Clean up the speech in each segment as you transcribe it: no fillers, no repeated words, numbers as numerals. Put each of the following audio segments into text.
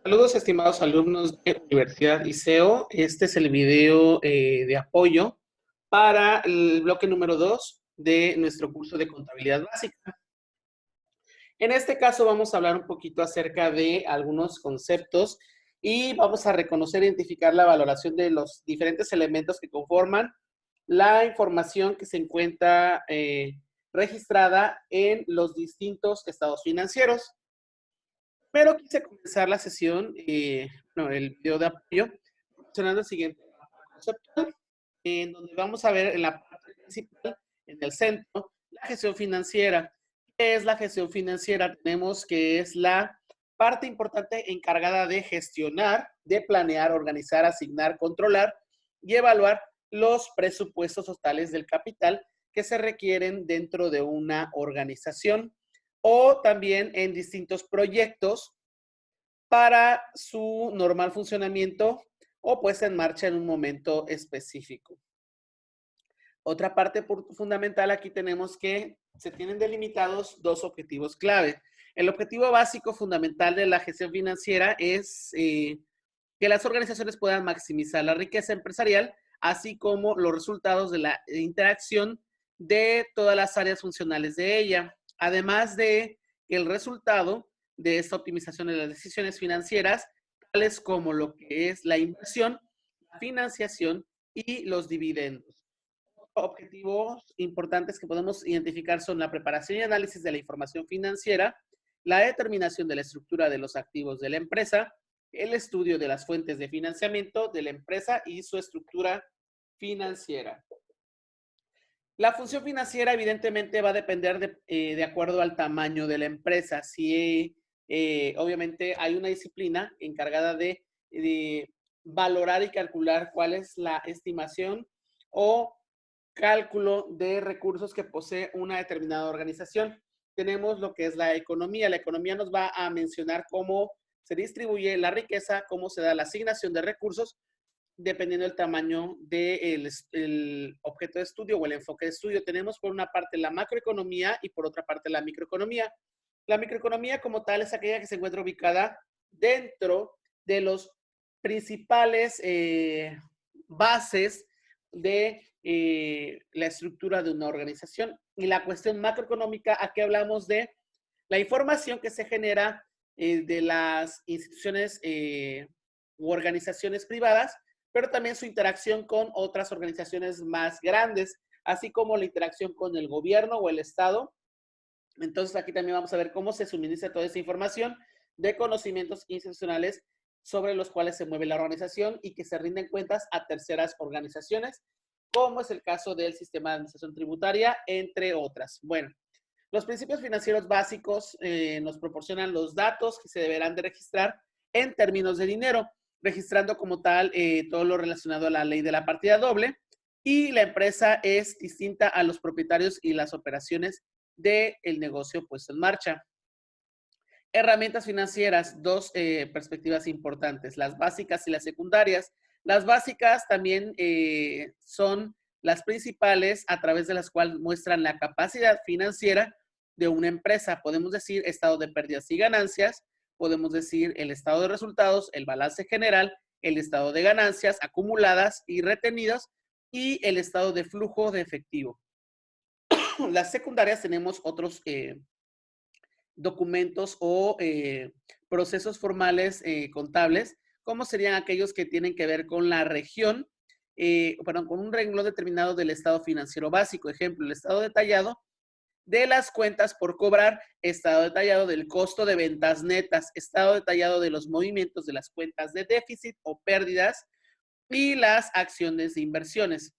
Saludos, estimados alumnos de Universidad ISEO. Este es el video de apoyo para el bloque número 2 de nuestro curso de contabilidad básica. En este caso vamos a hablar un poquito acerca de algunos conceptos y vamos a reconocer e identificar la valoración de los diferentes elementos que conforman la información que se encuentra registrada en los distintos estados financieros. Pero quise comenzar la sesión, el video de apoyo, mencionando el siguiente concepto, en donde vamos a ver en la parte principal, en el centro, la gestión financiera. ¿Qué es la gestión financiera? Tenemos que es la parte importante encargada de gestionar, de planear, organizar, asignar, controlar y evaluar los presupuestos totales del capital que se requieren dentro de una organización o también en distintos proyectos para su normal funcionamiento o puesta en marcha en un momento específico. Otra parte fundamental, aquí tenemos que se tienen delimitados dos objetivos clave. El objetivo básico fundamental de la gestión financiera es que las organizaciones puedan maximizar la riqueza empresarial, así como los resultados de la interacción de todas las áreas funcionales de ella. Además de que el resultado de esta optimización de las decisiones financieras, tales como lo que es la inversión, la financiación y los dividendos. Objetivos importantes que podemos identificar son la preparación y análisis de la información financiera, la determinación de la estructura de los activos de la empresa, el estudio de las fuentes de financiamiento de la empresa y su estructura financiera. La función financiera evidentemente va a depender de acuerdo al tamaño de la empresa. Si obviamente hay una disciplina encargada de valorar y calcular cuál es la estimación o cálculo de recursos que posee una determinada organización. Tenemos lo que es la economía. La economía nos va a mencionar cómo se distribuye la riqueza, cómo se da la asignación de recursos, dependiendo del tamaño del objeto de estudio o el enfoque de estudio. Tenemos por una parte la macroeconomía y por otra parte la microeconomía. La microeconomía como tal es aquella que se encuentra ubicada dentro de los principales bases de la estructura de una organización. Y la cuestión macroeconómica, aquí hablamos de la información que se genera de las instituciones u organizaciones privadas, pero también su interacción con otras organizaciones más grandes, así como la interacción con el gobierno o el Estado. Entonces aquí también vamos a ver cómo se suministra toda esa información de conocimientos institucionales sobre los cuales se mueve la organización y que se rinden cuentas a terceras organizaciones, como es el caso del sistema de administración tributaria, entre otras. Bueno, los principios financieros básicos nos proporcionan los datos que se deberán de registrar en términos de dinero, registrando como tal todo lo relacionado a la ley de la partida doble, y la empresa es distinta a los propietarios y las operaciones del negocio puesto en marcha. Herramientas financieras, dos perspectivas importantes, las básicas y las secundarias. Las básicas también son las principales a través de las cuales muestran la capacidad financiera de una empresa. Podemos decir estado de pérdidas y ganancias, podemos decir el estado de resultados, el balance general, el estado de ganancias acumuladas y retenidas y el estado de flujo de efectivo. Las secundarias tenemos otros documentos o procesos formales contables, como serían aquellos que tienen que ver con la región, con un renglón determinado del estado financiero básico. Ejemplo, el estado detallado de las cuentas por cobrar, estado detallado del costo de ventas netas, estado detallado de los movimientos de las cuentas de déficit o pérdidas y las acciones de inversiones.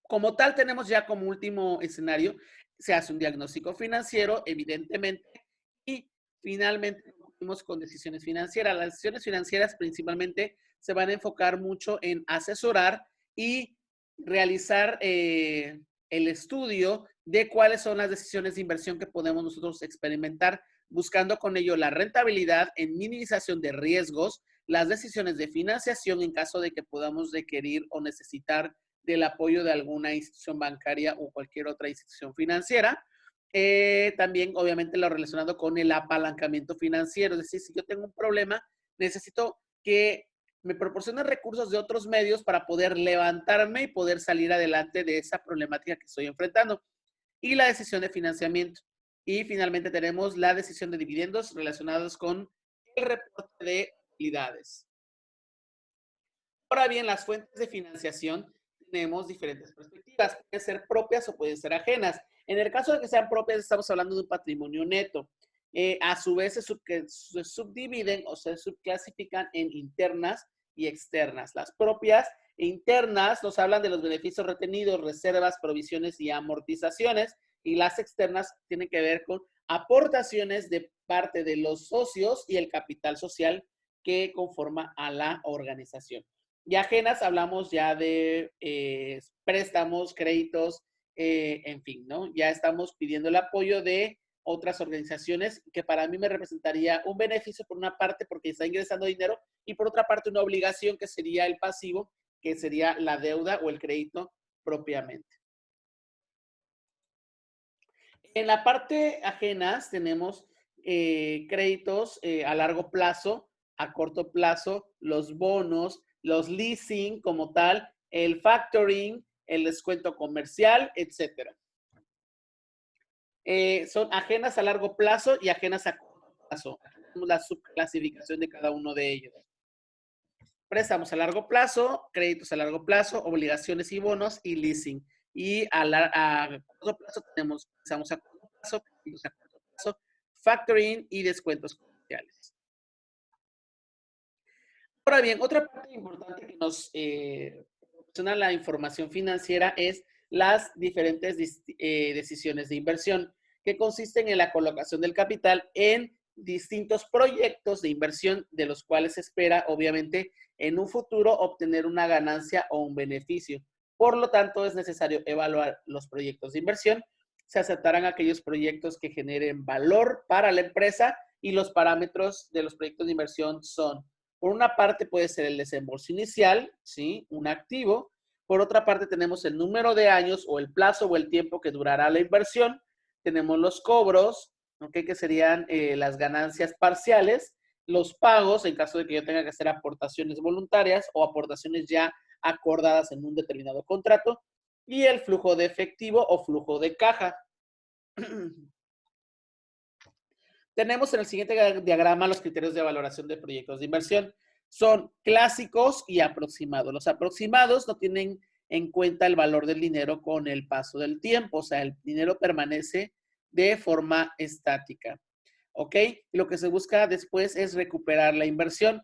Como tal, tenemos ya como último escenario, se hace un diagnóstico financiero, evidentemente, y finalmente concluimos con decisiones financieras. Las decisiones financieras principalmente se van a enfocar mucho en asesorar y realizar el estudio de cuáles son las decisiones de inversión que podemos nosotros experimentar, buscando con ello la rentabilidad en minimización de riesgos, las decisiones de financiación en caso de que podamos requerir o necesitar del apoyo de alguna institución bancaria o cualquier otra institución financiera, También, obviamente, lo relacionado con el apalancamiento financiero. Es decir, si yo tengo un problema, necesito que me proporcionen recursos de otros medios para poder levantarme y poder salir adelante de esa problemática que estoy enfrentando. Y la decisión de financiamiento. Y finalmente tenemos la decisión de dividendos relacionados con el reporte de utilidades. Ahora bien, las fuentes de financiación tenemos diferentes perspectivas. Pueden ser propias o pueden ser ajenas. En el caso de que sean propias, estamos hablando de un patrimonio neto. A su vez, se subdividen o se subclasifican en internas y externas. Las propias e internas nos hablan de los beneficios retenidos, reservas, provisiones y amortizaciones. Y las externas tienen que ver con aportaciones de parte de los socios y el capital social que conforma a la organización. Y ajenas hablamos ya de préstamos, créditos, en fin, ¿no? Ya estamos pidiendo el apoyo de otras organizaciones que para mí me representaría un beneficio por una parte porque está ingresando dinero y por otra parte una obligación que sería el pasivo, que sería la deuda o el crédito propiamente. En la parte ajenas tenemos créditos a largo plazo, a corto plazo, los bonos, los leasing como tal, el factoring, el descuento comercial, etcétera. Son ajenas a largo plazo y ajenas a corto plazo. Tenemos la subclasificación de cada uno de ellos. Préstamos a largo plazo, créditos a largo plazo, obligaciones y bonos y leasing. Y a corto plazo tenemos préstamos a corto plazo, créditos a corto plazo, factoring y descuentos comerciales. Ahora bien, otra parte importante que nos proporciona la información financiera es las diferentes decisiones de inversión, que consisten en la colocación del capital en distintos proyectos de inversión de los cuales se espera, obviamente, en un futuro obtener una ganancia o un beneficio. Por lo tanto, es necesario evaluar los proyectos de inversión. Se aceptarán aquellos proyectos que generen valor para la empresa y los parámetros de los proyectos de inversión son: por una parte puede ser el desembolso inicial, ¿sí? Un activo. Por otra parte tenemos el número de años o el plazo o el tiempo que durará la inversión. Tenemos los cobros, ¿okay? Que serían las ganancias parciales, los pagos en caso de que yo tenga que hacer aportaciones voluntarias o aportaciones ya acordadas en un determinado contrato, y el flujo de efectivo o flujo de caja. Tenemos en el siguiente diagrama los criterios de valoración de proyectos de inversión. Son clásicos y aproximados. Los aproximados no tienen en cuenta el valor del dinero con el paso del tiempo, o sea, el dinero permanece de forma estática. ¿Ok? Y lo que se busca después es recuperar la inversión.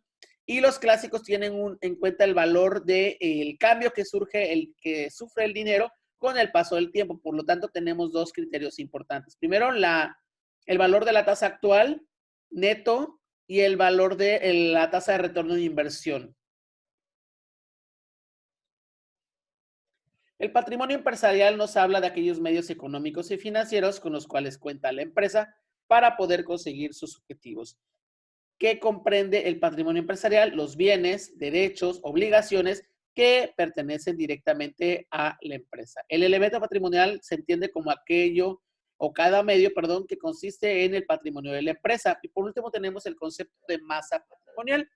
Y los clásicos tienen en cuenta el valor del cambio que surge, el que sufre el dinero con el paso del tiempo. Por lo tanto, tenemos dos criterios importantes. Primero, el valor de la tasa actual neto y el valor de la tasa de retorno de inversión. El patrimonio empresarial nos habla de aquellos medios económicos y financieros con los cuales cuenta la empresa para poder conseguir sus objetivos. ¿Qué comprende el patrimonio empresarial? Los bienes, derechos, obligaciones que pertenecen directamente a la empresa. El elemento patrimonial se entiende como aquello o cada medio, perdón, que consiste en el patrimonio de la empresa. Y por último tenemos el concepto de masa patrimonial.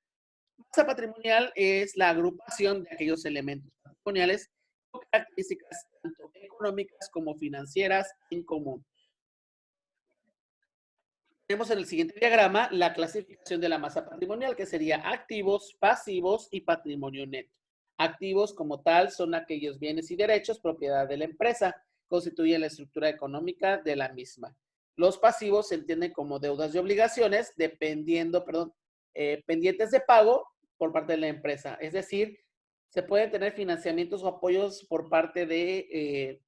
Masa patrimonial es la agrupación de aquellos elementos patrimoniales con características tanto económicas como financieras en común. Tenemos en el siguiente diagrama la clasificación de la masa patrimonial, que sería activos, pasivos y patrimonio neto. Activos como tal son aquellos bienes y derechos propiedad de la empresa, constituyen la estructura económica de la misma. Los pasivos se entienden como deudas y obligaciones pendientes de pago por parte de la empresa. Es decir, se pueden tener financiamientos o apoyos por parte de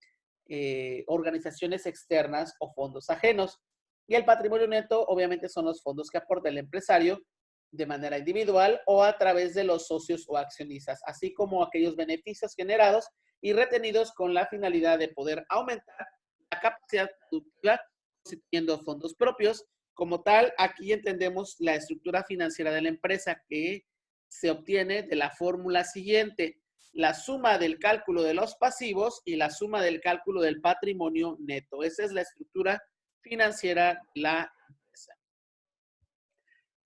organizaciones externas o fondos ajenos. Y el patrimonio neto, obviamente, son los fondos que aporta el empresario de manera individual o a través de los socios o accionistas, así como aquellos beneficios generados y retenidos con la finalidad de poder aumentar la capacidad productiva constituyendo fondos propios. Como tal, aquí entendemos la estructura financiera de la empresa que se obtiene de la fórmula siguiente: la suma del cálculo de los pasivos y la suma del cálculo del patrimonio neto. Esa es la estructura financiera de la empresa.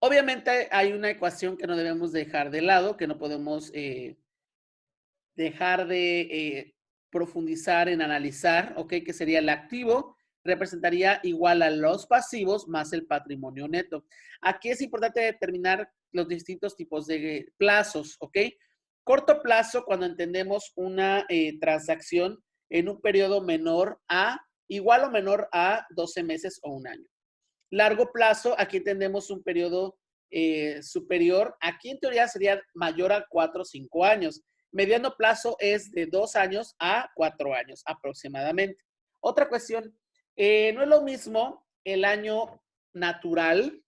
Obviamente hay una ecuación que no debemos dejar de lado, que no podemos dejar de profundizar en analizar, ¿ok? Que sería el activo, representaría igual a los pasivos más el patrimonio neto. Aquí es importante determinar los distintos tipos de plazos, ¿ok? Corto plazo, cuando entendemos una transacción en un periodo menor a, igual o menor a 12 meses o un año. Largo plazo, aquí entendemos un periodo superior, aquí en teoría sería mayor a 4 o 5 años. Mediano plazo es de 2 años a 4 años aproximadamente. Otra cuestión, no es lo mismo el año natural,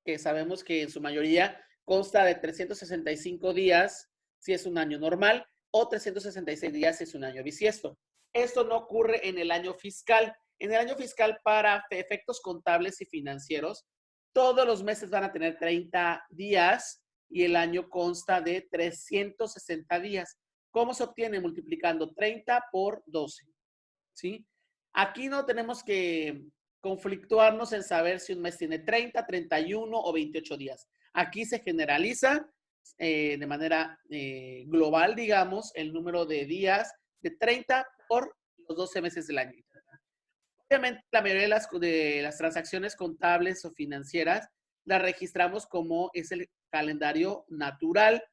que sabemos que en su mayoría consta de 365 días si es un año normal o 366 días si es un año bisiesto. Esto no ocurre en el año fiscal. En el año fiscal, para efectos contables y financieros, todos los meses van a tener 30 días y el año consta de 360 días. ¿Cómo se obtiene? Multiplicando 30 por 12. ¿Sí? Aquí no tenemos que conflictuarnos en saber si un mes tiene 30, 31 o 28 días. Aquí se generaliza de manera global, digamos, el número de días de 30 por los 12 meses del año. Obviamente, la mayoría de las transacciones contables o financieras las registramos como es el calendario natural,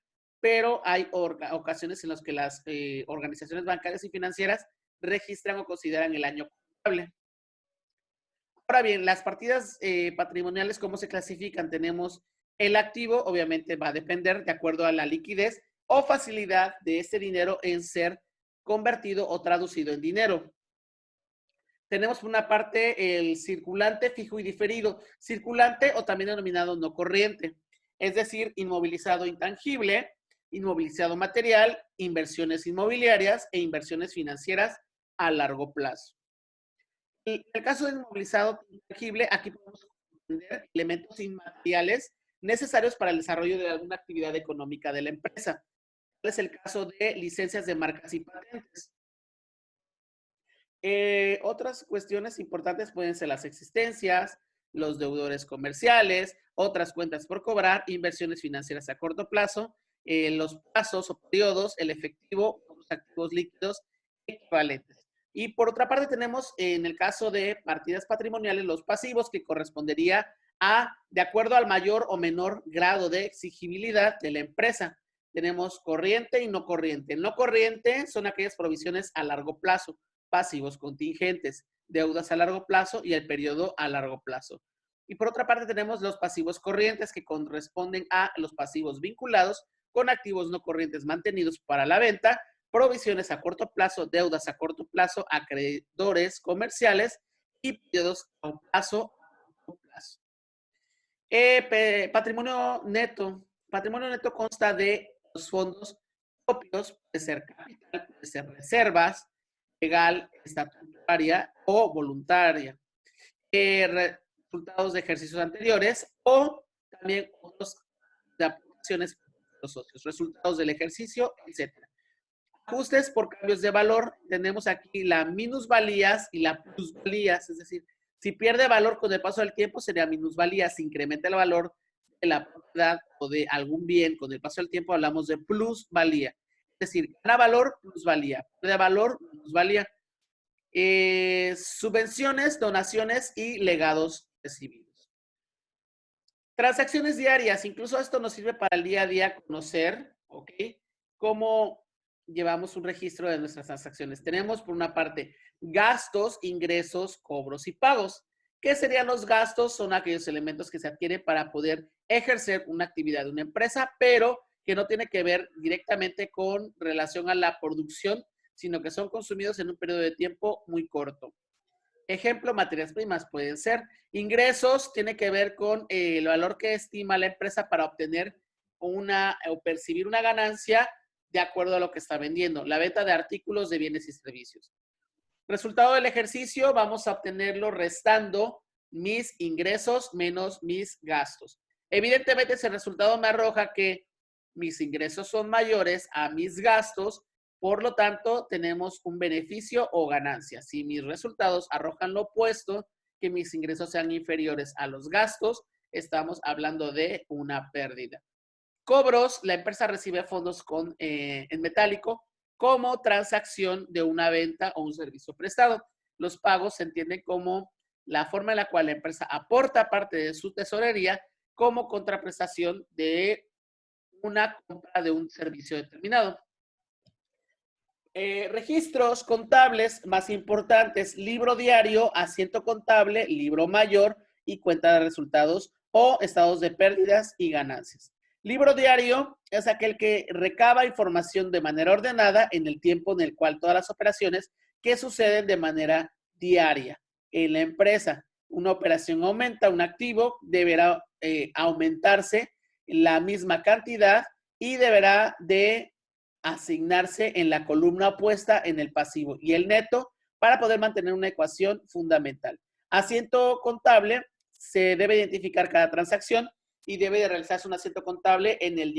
pero hay ocasiones en las que las organizaciones bancarias y financieras registran o consideran el año contable. Ahora bien, las partidas patrimoniales, ¿cómo se clasifican? Tenemos el activo, obviamente va a depender de acuerdo a la liquidez o facilidad de este dinero en ser convertido o traducido en dinero. Tenemos por una parte el circulante fijo y diferido. Circulante o también denominado no corriente, es decir, inmovilizado intangible, inmovilizado material, inversiones inmobiliarias e inversiones financieras a largo plazo. Y en el caso de inmovilizado intangible, aquí podemos entender elementos inmateriales necesarios para el desarrollo de alguna actividad económica de la empresa. Es el caso de licencias de marcas y patentes. Otras cuestiones importantes pueden ser las existencias, los deudores comerciales, otras cuentas por cobrar, inversiones financieras a corto plazo, los plazos o periodos, el efectivo, los activos líquidos equivalentes. Y por otra parte tenemos en el caso de partidas patrimoniales los pasivos que correspondería a, de acuerdo al mayor o menor grado de exigibilidad de la empresa. Tenemos corriente y no corriente. No corriente son aquellas provisiones a largo plazo, pasivos contingentes, deudas a largo plazo y el periodo a largo plazo. Y por otra parte tenemos los pasivos corrientes que corresponden a los pasivos vinculados con activos no corrientes mantenidos para la venta, provisiones a corto plazo, deudas a corto plazo, acreedores comerciales y periodos a un plazo. Patrimonio neto. Patrimonio neto consta de los fondos propios, puede ser capital, puede ser reservas, legal, estatutaria o voluntaria. Resultados de ejercicios anteriores o también otros de aportaciones de los socios, resultados del ejercicio, etcétera. Ajustes por cambios de valor. Tenemos aquí las minusvalías y las plusvalías, es decir, si pierde valor con el paso del tiempo sería minusvalía, si incrementa el valor de la propiedad o de algún bien con el paso del tiempo hablamos de plusvalía. Es decir, gana valor, plusvalía, pierde valor, minusvalía. Subvenciones, donaciones y legados recibidos. Transacciones diarias, incluso esto nos sirve para el día a día conocer, ¿ok? Cómo llevamos un registro de nuestras transacciones. Tenemos por una parte gastos, ingresos, cobros y pagos. ¿Qué serían los gastos? Son aquellos elementos que se adquieren para poder ejercer una actividad de una empresa, pero que no tiene que ver directamente con relación a la producción, sino que son consumidos en un periodo de tiempo muy corto. Ejemplo, materias primas pueden ser. Ingresos tiene que ver con el valor que estima la empresa para obtener una o percibir una ganancia de acuerdo a lo que está vendiendo. La venta de artículos, de bienes y servicios. Resultado del ejercicio, vamos a obtenerlo restando mis ingresos menos mis gastos. Evidentemente, ese resultado me arroja que mis ingresos son mayores a mis gastos, por lo tanto, tenemos un beneficio o ganancia. Si mis resultados arrojan lo opuesto, que mis ingresos sean inferiores a los gastos, estamos hablando de una pérdida. Cobros, la empresa recibe fondos en metálico como transacción de una venta o un servicio prestado. Los pagos se entienden como la forma en la cual la empresa aporta parte de su tesorería como contraprestación de una compra de un servicio determinado. Registros contables más importantes: libro diario, asiento contable, libro mayor y cuenta de resultados o estados de pérdidas y ganancias. Libro diario es aquel que recaba información de manera ordenada en el tiempo en el cual todas las operaciones que suceden de manera diaria en la empresa. Una operación aumenta, un activo deberá aumentarse la misma cantidad y deberá de asignarse en la columna opuesta en el pasivo y el neto para poder mantener una ecuación fundamental. Asiento contable: se debe identificar cada transacción y debe de realizarse un asiento contable en el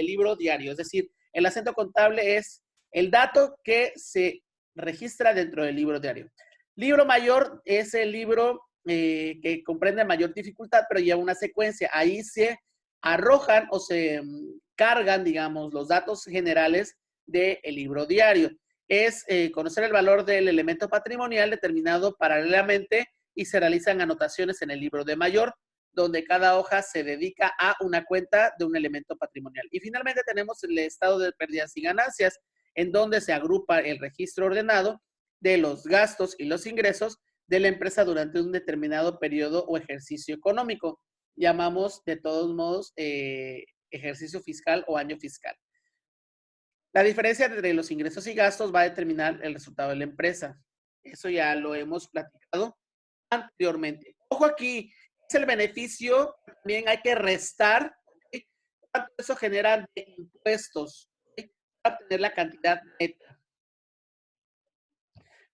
libro diario. Es decir, el asiento contable es el dato que se registra dentro del libro diario. Libro mayor es el libro que comprende mayor dificultad, pero lleva una secuencia. Ahí se arrojan o se cargan, digamos, los datos generales del libro diario. Es conocer el valor del elemento patrimonial determinado paralelamente y se realizan anotaciones en el libro de mayor, donde cada hoja se dedica a una cuenta de un elemento patrimonial. Y finalmente tenemos el estado de pérdidas y ganancias, en donde se agrupa el registro ordenado de los gastos y los ingresos de la empresa durante un determinado periodo o ejercicio económico. Llamamos de todos modos ejercicio fiscal o año fiscal. La diferencia entre los ingresos y gastos va a determinar el resultado de la empresa. Eso ya lo hemos platicado anteriormente. Ojo aquí, es el beneficio, también hay que restar, ¿okay? ¿Cuánto eso genera de impuestos? ¿Okay? Para obtener la cantidad neta.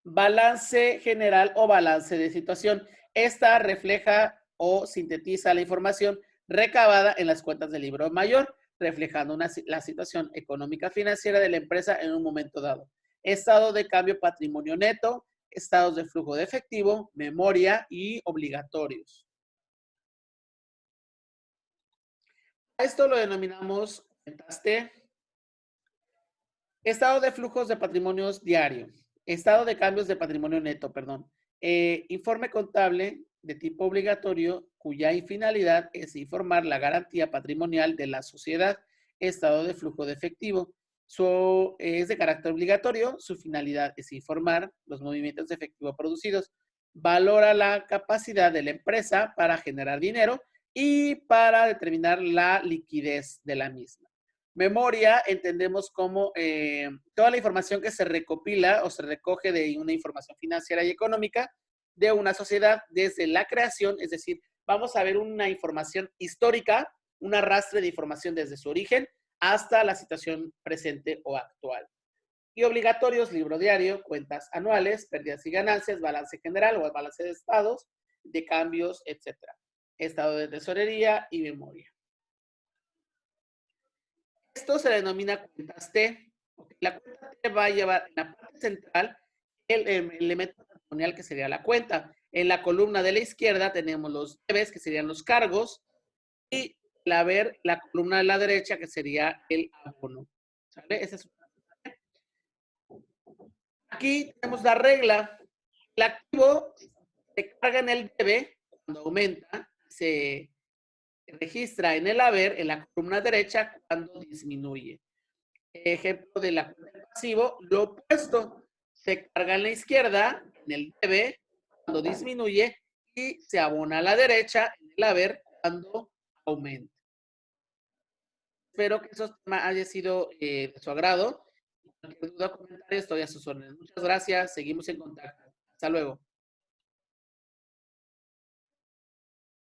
Balance general o balance de situación. Esta refleja o sintetiza la información recabada en las cuentas del libro mayor, reflejando la situación económica financiera de la empresa en un momento dado. Estado de cambio, patrimonio neto, estados de flujo de efectivo, memoria y obligatorios. Esto lo denominamos cuentas T. Estado de flujos de patrimonios diario. Estado de cambios de patrimonio neto, perdón. Informe contable de tipo obligatorio cuya finalidad es informar la garantía patrimonial de la sociedad. Estado de flujo de efectivo. Es de carácter obligatorio. Su finalidad es informar los movimientos de efectivo producidos. Valora la capacidad de la empresa para generar dinero y para determinar la liquidez de la misma. Memoria entendemos como toda la información que se recopila o se recoge de una información financiera y económica de una sociedad desde la creación, es decir, vamos a ver una información histórica, un arrastre de información desde su origen hasta la situación presente o actual. Y obligatorios: libro diario, cuentas anuales, pérdidas y ganancias, balance general o el balance de estados, de cambios, etc. Estado de tesorería y memoria. Esto se denomina cuentas T. La cuenta T va a llevar en la parte central el elemento patrimonial que sería la cuenta. En la columna de la izquierda tenemos los debes, que serían los cargos, y la columna de la derecha, que sería el abono. ¿Sale? Esa es una. Aquí tenemos la regla. El activo se carga en el debe cuando aumenta, se registra en el haber, en la columna derecha, cuando disminuye. Ejemplo de la cuenta de pasivo, lo opuesto: se carga en la izquierda, en el debe, cuando disminuye, y se abona a la derecha, en el haber, cuando aumenta. Espero que esos temas haya sido de su agrado. Cualquier duda o comentario, estoy a sus órdenes. Muchas gracias. Seguimos en contacto. Hasta luego.